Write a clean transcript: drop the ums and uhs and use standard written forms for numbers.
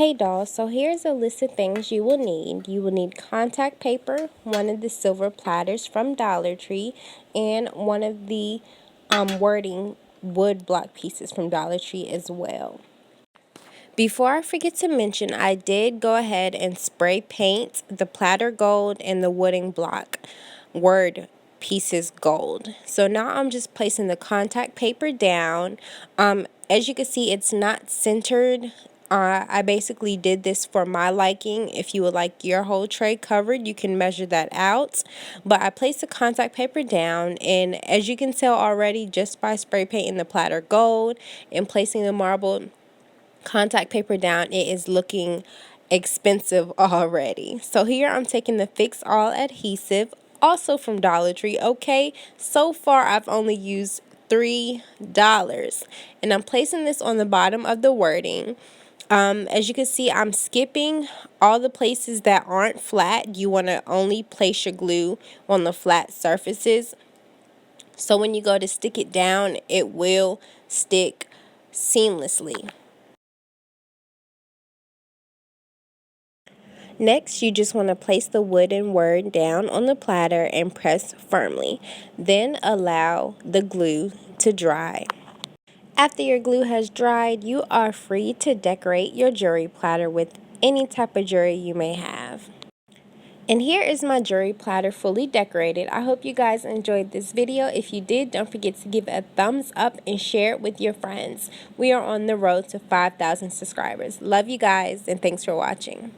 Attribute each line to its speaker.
Speaker 1: Hey dolls, so here's a list of things you will need. You will need contact paper, one of the silver platters from Dollar Tree, and one of the wording wood block pieces from Dollar Tree as well. Before I forget to mention, I did go ahead and spray paint the platter gold and the wooden block word pieces gold. So now I'm just placing the contact paper down. As you can see, it's not centered. I basically did this for my liking. If you would like your whole tray covered, you can measure that out. But I placed the contact paper down, and as you can tell already, just by spray painting the platter gold and placing the marble contact paper down, it is looking expensive already. So here I'm taking the Fix All adhesive, also from Dollar Tree. Okay, so far I've only used $3, and I'm placing this on the bottom of the wording. As you can see, I'm skipping all the places that aren't flat. You want to only place your glue on the flat surfaces, so when you go to stick it down, it will stick seamlessly. Next, you just want to place the wooden word down on the platter and press firmly. Then allow the glue to dry. After your glue has dried, you are free to decorate your jewelry platter with any type of jewelry you may have. And here is my jewelry platter fully decorated. I hope you guys enjoyed this video. If you did, don't forget to give it a thumbs up and share it with your friends. We are on the road to 5,000 subscribers. Love you guys, and thanks for watching.